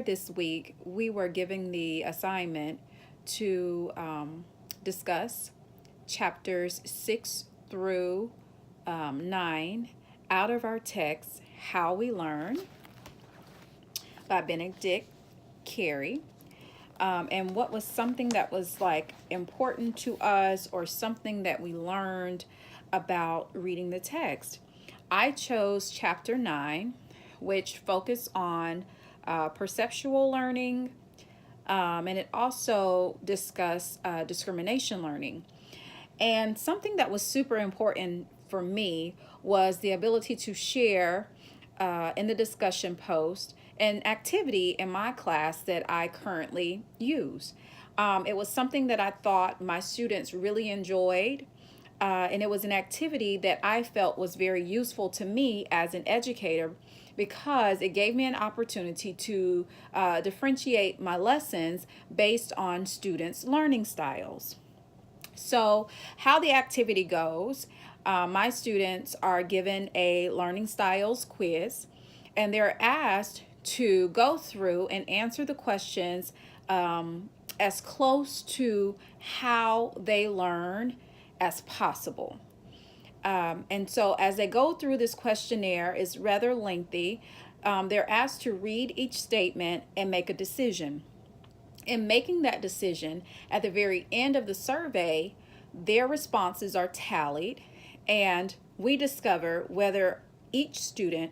earlier this week, we were given the assignment to discuss chapters 6 through 9 out of our text, How We Learn by Benedict Carey. And what was something that was like important to us or something that we learned about reading the text. I chose chapter 9, which focused on perceptual learning, and it also discussed discrimination learning. And something that was super important for me was the ability to share in the discussion post an activity in my class that I currently use. It was something that I thought my students really enjoyed. And it was an activity that I felt was very useful to me as an educator because it gave me an opportunity to differentiate my lessons based on students' learning styles. So, how the activity goes, my students are given a learning styles quiz, and they're asked to go through and answer the questions as close to how they learn as possible. And so as they go through this questionnaire, it's rather lengthy. They're asked to read each statement and make a decision. In making that decision, at the very end of the survey, their responses are tallied, and we discover whether each student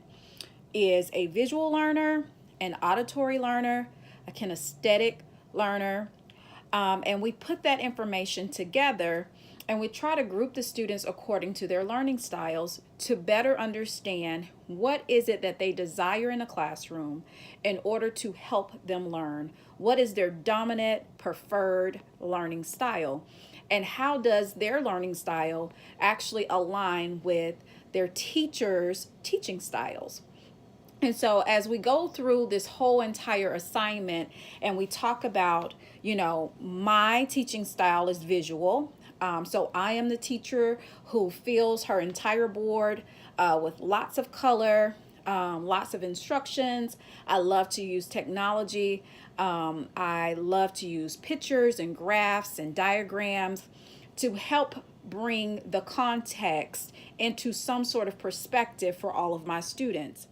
is a visual learner, an auditory learner, a kinesthetic learner, and we put that information together and we try to group the students according to their learning styles to better understand what is it that they desire in a classroom in order to help them learn. What is their dominant preferred learning style? And how does their learning style actually align with their teachers' teaching styles? And so as we go through this whole entire assignment and we talk about, my teaching style is visual. So I am the teacher who fills her entire board with lots of color, lots of instructions. I love to use technology. I love to use pictures and graphs and diagrams to help bring the context into some sort of perspective for all of my students.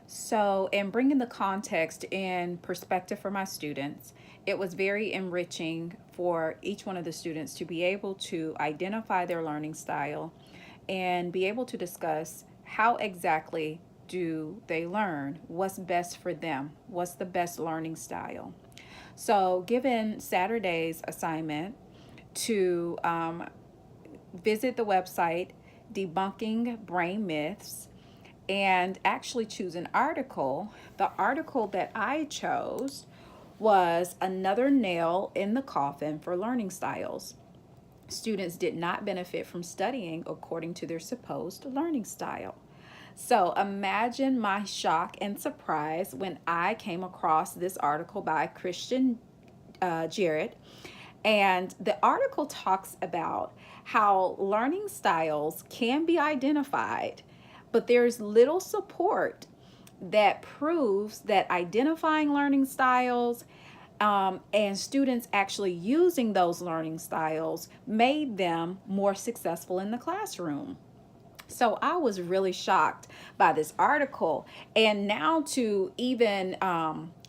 So, in bringing the context in perspective for my students, it was very enriching for each one of the students to be able to identify their learning style and be able to discuss how exactly do they learn, what's best for them, what's the best learning style. So, given Saturday's assignment to visit the website Debunking Brain Myths, and actually choose an article. The article that I chose was Another Nail in the Coffin for Learning Styles. Students did not benefit from studying according to their supposed learning style. So imagine my shock and surprise when I came across this article by Christian Jarrett. And the article talks about how learning styles can be identified, but there's little support that proves that identifying learning styles and students actually using those learning styles made them more successful in the classroom. So I was really shocked by this article. And now to even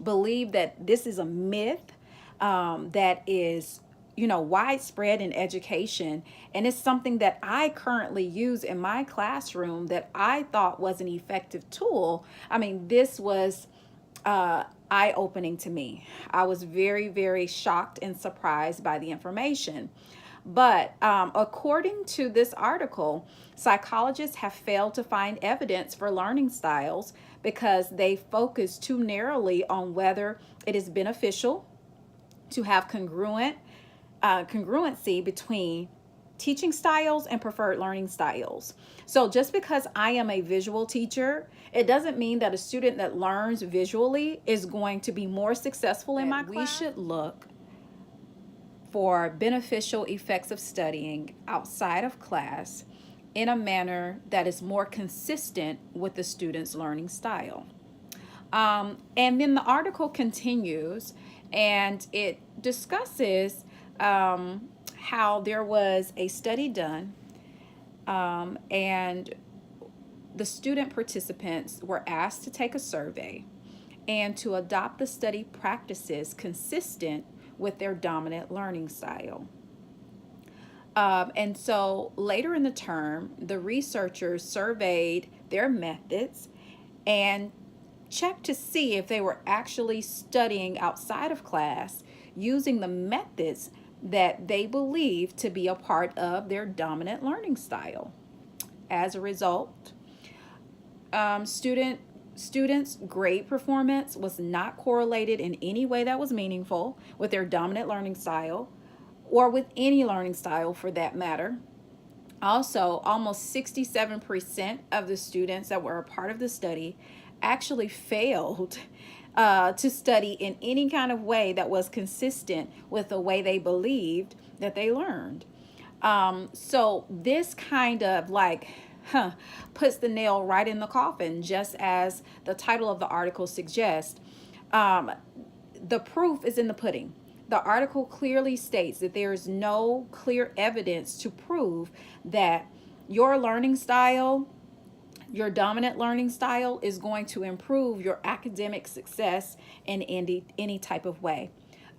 believe that this is a myth that is widespread in education, and it's something that I currently use in my classroom that I thought was an effective tool. I mean, this was eye-opening to me. I was very, very shocked and surprised by the information. But according to this article, psychologists have failed to find evidence for learning styles because they focus too narrowly on whether it is beneficial to have congruency between teaching styles and preferred learning styles. So just because I am a visual teacher, it doesn't mean that a student that learns visually is going to be more successful in my class. We should look for beneficial effects of studying outside of class in a manner that is more consistent with the student's learning style. And then the article continues and it discusses how there was a study done, and the student participants were asked to take a survey and to adopt the study practices consistent with their dominant learning style. And so later in the term, the researchers surveyed their methods and checked to see if they were actually studying outside of class using the methods that they believed to be a part of their dominant learning style. As a result, students' grade performance was not correlated in any way that was meaningful with their dominant learning style or with any learning style for that matter. Also, almost 67% of the students that were a part of the study actually failed to study in any kind of way that was consistent with the way they believed that they learned. So this kind of puts the nail right in the coffin, just as the title of the article suggests. The proof is in the pudding. The article clearly states that there is no clear evidence to prove that your learning style, your dominant learning style, is going to improve your academic success in any type of way.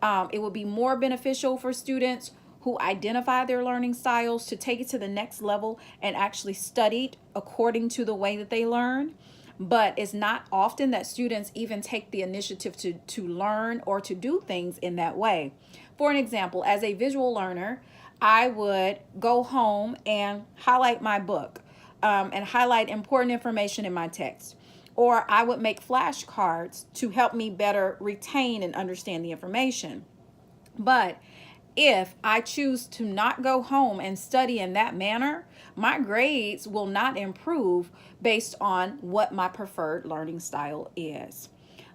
It will be more beneficial for students who identify their learning styles to take it to the next level and actually studied according to the way that they learn. But it's not often that students even take the initiative to learn or to do things in that way. For an example, as a visual learner, I would go home and highlight my book and highlight important information in my text. Or I would make flashcards to help me better retain and understand the information. But if I choose to not go home and study in that manner, my grades will not improve based on what my preferred learning style is.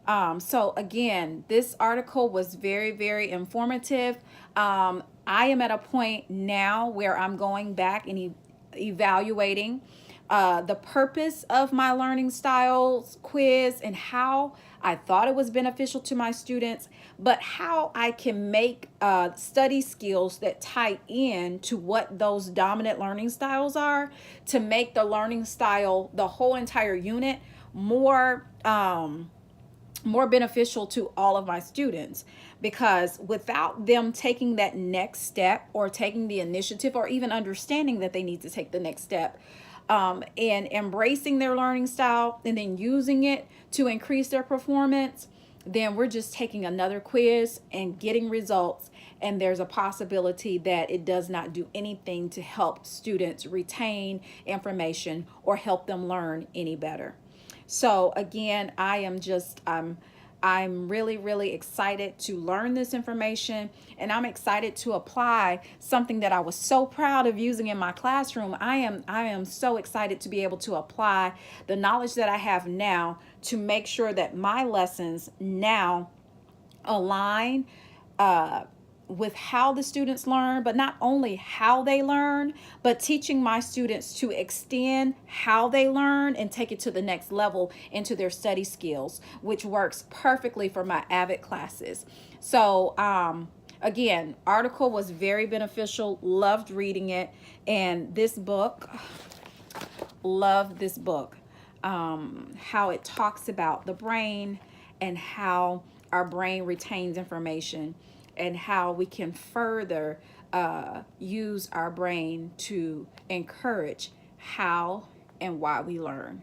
So again, this article was very, very informative. I am at a point now where I'm going back and evaluating the purpose of my learning styles quiz and how I thought it was beneficial to my students, but how I can make study skills that tie in to what those dominant learning styles are to make the learning style, the whole entire unit, more beneficial to all of my students. Because without them taking that next step or taking the initiative or even understanding that they need to take the next step, and embracing their learning style and then using it to increase their performance, then we're just taking another quiz and getting results. And there's a possibility that it does not do anything to help students retain information or help them learn any better. So again, I'm really, really excited to learn this information, and I'm excited to apply something that I was so proud of using in my classroom. I am so excited to be able to apply the knowledge that I have now to make sure that my lessons now align with how the students learn, but not only how they learn, but teaching my students to extend how they learn and take it to the next level into their study skills, which works perfectly for my AVID classes. So again, article was very beneficial, loved reading it, and this book, love this book, how it talks about the brain and how our brain retains information and how we can further use our brain to encourage how and why we learn.